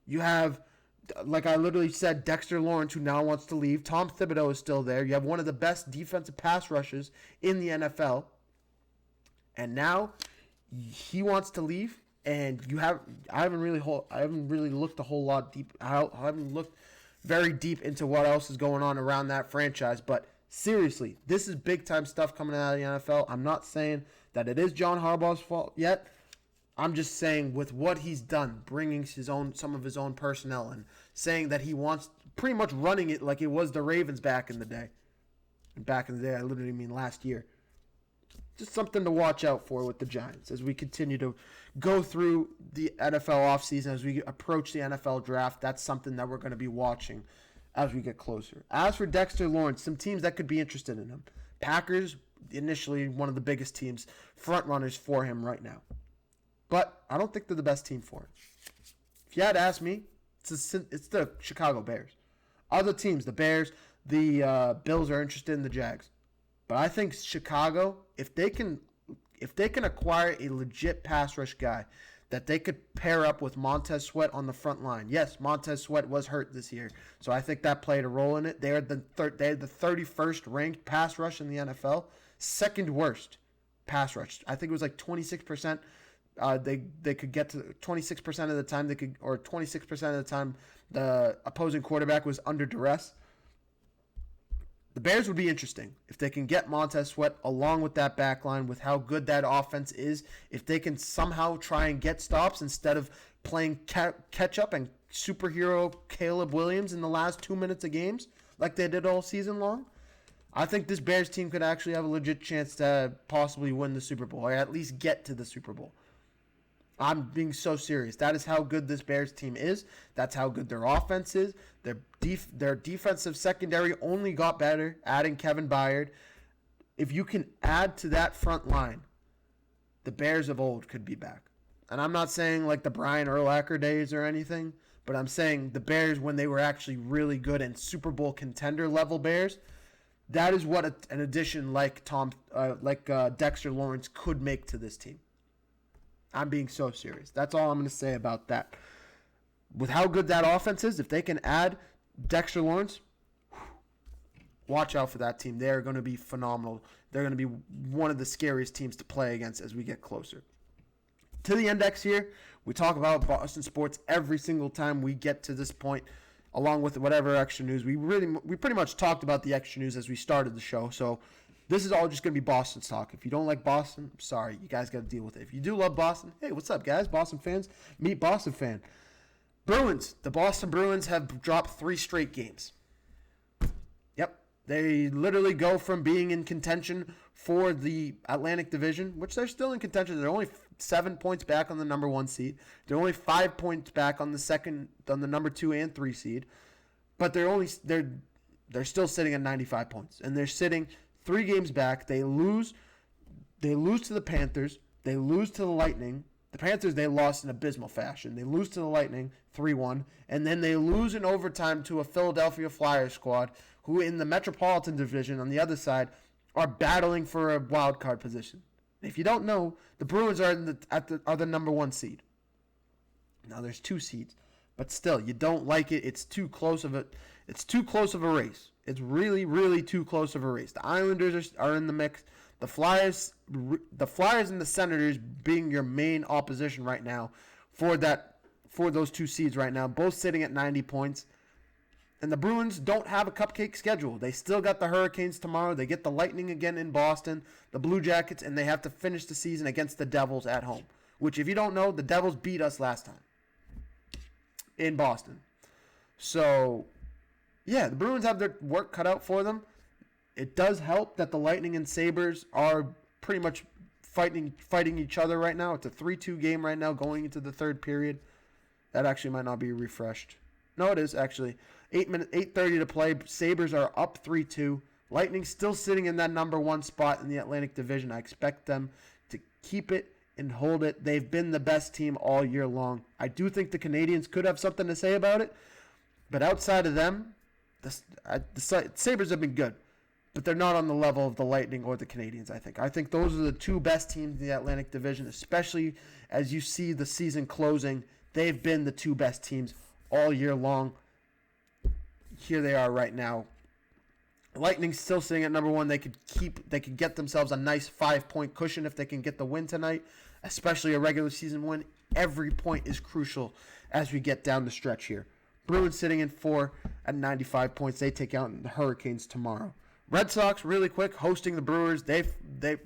You have, like I literally said, Dexter Lawrence, who now wants to leave. Tom Thibodeau is still there. You have one of the best defensive pass rushes in the NFL. And now he wants to leave. And I haven't really looked a whole lot deep. I haven't looked very deep into what else is going on around that franchise. But seriously, this is big time stuff coming out of the NFL. I'm not saying that it is John Harbaugh's fault yet. I'm just saying with what he's done, bringing some of his own personnel and saying that he wants pretty much running it like it was the Ravens back in the day. And back in the day, I literally mean last year. Just something to watch out for with the Giants as we continue to go through the NFL offseason, as we approach the NFL draft. That's something that we're going to be watching as we get closer. As for Dexter Lawrence, some teams that could be interested in him. Packers, initially one of the biggest teams, front runners for him right now. But I don't think they're the best team for him. If you had to ask me, it's the Chicago Bears. Other teams, the Bears, the Bills are interested in the Jags. But I think Chicago, if they can acquire a legit pass rush guy that they could pair up with Montez Sweat on the front line. Yes, Montez Sweat was hurt this year, so I think that played a role in it. They had the 31st ranked pass rush in the NFL, second worst pass rush. I think it was like 26%. They could get to 26% of the time or 26% of the time the opposing quarterback was under duress. The Bears would be interesting if they can get Montez Sweat along with that back line, with how good that offense is. If they can somehow try and get stops instead of playing catch up and superhero Caleb Williams in the last 2 minutes of games like they did all season long, I think this Bears team could actually have a legit chance to possibly win the Super Bowl or at least get to the Super Bowl. I'm being so serious. That is how good this Bears team is. That's how good their offense is. Their defensive secondary only got better, adding Kevin Byard. If you can add to that front line, the Bears of old could be back. And I'm not saying like the Brian Urlacher days or anything, but I'm saying the Bears when they were actually really good and Super Bowl contender level Bears. That is what an addition like Dexter Lawrence could make to this team. I'm being so serious. That's all I'm going to say about that. With how good that offense is, if they can add Dexter Lawrence, watch out for that team. They are going to be phenomenal. They're going to be one of the scariest teams to play against as we get closer. To the index here, we talk about Boston sports every single time we get to this point, along with whatever extra news. We pretty much talked about the extra news as we started the show, so this is all just going to be Boston's talk. If you don't like Boston, I'm sorry. You guys got to deal with it. If you do love Boston, hey, what's up, guys? Boston fans, meet Boston fan. Bruins. The Boston Bruins have dropped 3 straight games. Yep. They literally go from being in contention for the Atlantic Division, which they're still in contention. They're only 7 points back on the number 1 seed. They're only 5 points back on the number 2 and 3 seed. But they're still sitting at 95 points. And they're sitting 3 games back. They lose to the Panthers. They lose to the Lightning. The Panthers, they lost in abysmal fashion. They lose to the Lightning 3-1. And then they lose in overtime to a Philadelphia Flyers squad who in the Metropolitan Division on the other side are battling for a wild card position. If you don't know, the Bruins are the number 1 seed. Now there's 2 seeds, but still, you don't like it. It's too close of a race. It's really, really too close of a race. The Islanders are in the mix. The Flyers and the Senators being your main opposition right now for those 2 seeds right now, both sitting at 90 points. And the Bruins don't have a cupcake schedule. They still got the Hurricanes tomorrow. They get the Lightning again in Boston, the Blue Jackets, and they have to finish the season against the Devils at home. Which, if you don't know, the Devils beat us last time in Boston. So, yeah, the Bruins have their work cut out for them. It does help that the Lightning and Sabres are pretty much fighting each other right now. It's a 3-2 game right now going into the 3rd period. That actually might not be refreshed. No, it is actually. 8:30 to play. Sabres are up 3-2. Lightning still sitting in that number 1 spot in the Atlantic Division. I expect them to keep it and hold it. They've been the best team all year long. I do think the Canadiens could have something to say about it. But outside of them, the Sabres have been good. But they're not on the level of the Lightning or the Canadiens, I think. I think those are the 2 best teams in the Atlantic Division, especially as you see the season closing. They've been the 2 best teams all year long. Here they are right now. Lightning still sitting at number 1. They could get themselves a nice 5-point cushion if they can get the win tonight, especially a regular season win. Every point is crucial as we get down the stretch here. Bruins sitting in 4 at 95 points. They take out the Hurricanes tomorrow. Red Sox, really quick, hosting the Brewers. They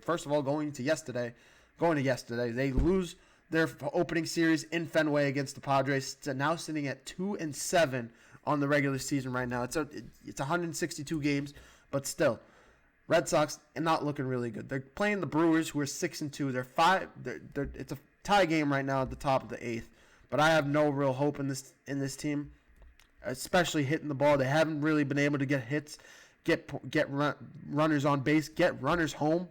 first of all going to yesterday. They lose their opening series in Fenway against the Padres. So now sitting at 2-7 on the regular season right now. It's 162 games, but still, Red Sox are not looking really good. They're playing the Brewers, who are 6-2. It's a tie game right now at the top of the 8th. But I have no real hope in this team, especially hitting the ball. They haven't really been able to get hits, get runners on base, get runners home.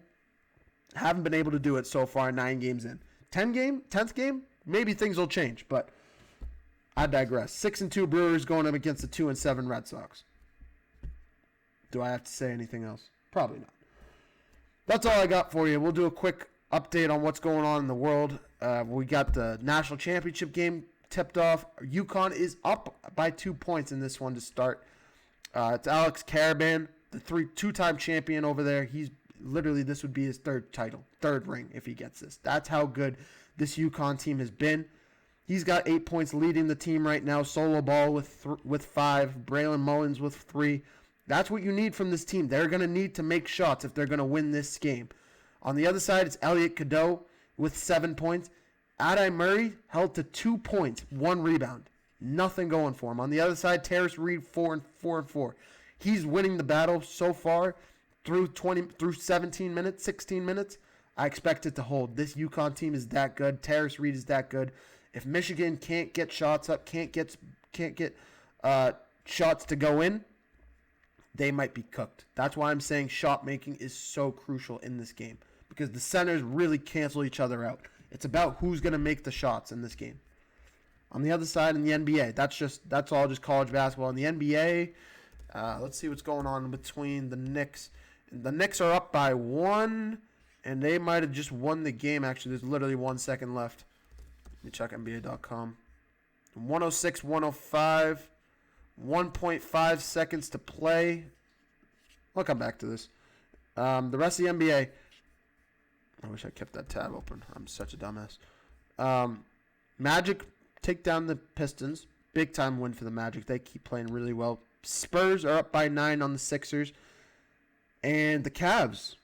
Haven't been able to do it so far. 9 games in, 10th game, maybe things will change, but I digress. 6-2 Brewers going up against the 2-7 Red Sox. Do I have to say anything else? Probably not. That's all I got for you. We'll do a quick update on what's going on in the world. We got the national championship game tipped off. UConn is up by 2 points in this one to start. It's Alex Caravan, the 2-time champion over there. He's literally, this would be his 3rd ring if he gets this. That's how good this UConn team has been. He's got 8 points leading the team right now. Solo Ball with 5. Braylon Mullins with 3. That's what you need from this team. They're going to need to make shots if they're going to win this game. On the other side, it's Elliot Cadeau with 7 points. Adai Murray held to 2 points, 1 rebound. Nothing going for him. On the other side, Terrace Reed 4-4. He's winning the battle so far through 16 minutes. I expect it to hold. This UConn team is that good. Terrace Reed is that good. If Michigan can't get shots up, can't get shots to go in, they might be cooked. That's why I'm saying shot making is so crucial in this game, because the centers really cancel each other out. It's about who's going to make the shots in this game. On the other side, in the NBA, that's all just college basketball. In the NBA, let's see what's going on between the Knicks. The Knicks are up by 1, and they might have just won the game. Actually, there's literally 1 second left. Let me check NBA.com. 106-105. 1.5 seconds to play. I'll come back to this. The rest of the NBA. I wish I kept that tab open. I'm such a dumbass. Magic take down the Pistons. Big time win for the Magic. They keep playing really well. Spurs are up by 9 on the Sixers. And the Cavs.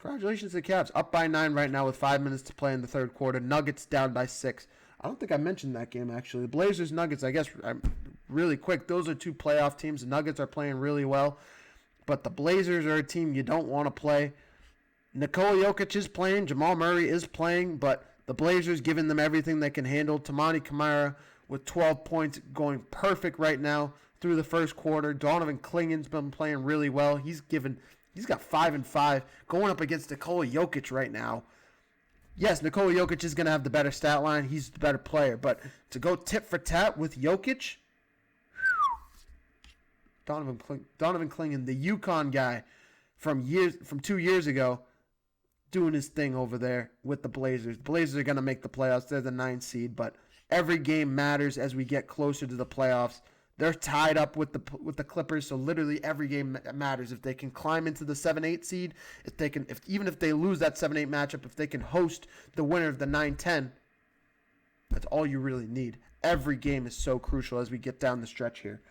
Congratulations to the Cavs. Up by 9 right now with 5 minutes to play in the third quarter. Nuggets down by 6. I don't think I mentioned that game, actually. The Blazers, Nuggets, I guess, really quick. Those are 2 playoff teams. The Nuggets are playing really well. But the Blazers are a team you don't want to play. Nikola Jokic is playing. Jamal Murray is playing. But the Blazers giving them everything they can handle. Tamani Kamara with 12 points going perfect right now through the first quarter. Donovan Clingan's been playing really well. He's got 5 and 5 going up against Nikola Jokic right now. Yes, Nikola Jokic is going to have the better stat line. He's the better player. But to go tit for tat with Jokic, Donovan Clingan, the UConn guy from 2 years ago, doing his thing over there with the Blazers. The Blazers are going to make the playoffs. They're the 9th seed, but every game matters as we get closer to the playoffs. They're tied up with the Clippers, so literally every game matters. If they can climb into the 7-8 seed, even if they lose that 7-8 matchup, if they can host the winner of the 9-10, that's all you really need. Every game is so crucial as we get down the stretch here.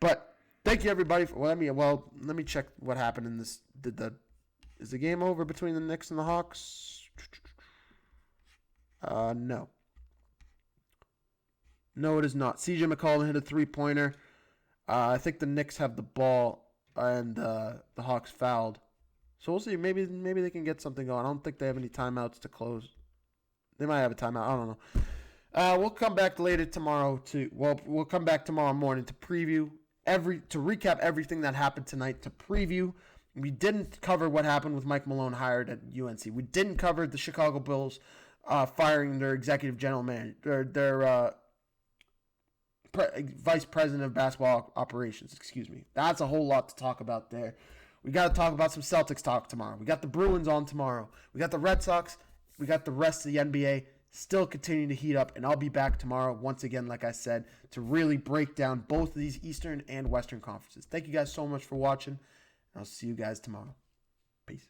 But thank you everybody for. Let me check what happened in this. Is the game over between the Knicks and the Hawks? No. No, it is not. CJ McCollum hit a 3-pointer. I think the Knicks have the ball, and the Hawks fouled. So we'll see. Maybe they can get something going. I don't think they have any timeouts to close. They might have a timeout. I don't know. We'll come back later tomorrow we'll come back tomorrow morning to recap everything that happened tonight. To preview, we didn't cover what happened with Mike Malone hired at UNC. We didn't cover the Chicago Bulls firing their executive general manager, their vice president of basketball operations. Excuse me. That's a whole lot to talk about there. We got to talk about some Celtics talk tomorrow. We got the Bruins on tomorrow. We got the Red Sox. We got the rest of the NBA still continuing to heat up, and I'll be back tomorrow once again, like I said, to really break down both of these Eastern and Western conferences. Thank you guys so much for watching, and I'll see you guys tomorrow. Peace.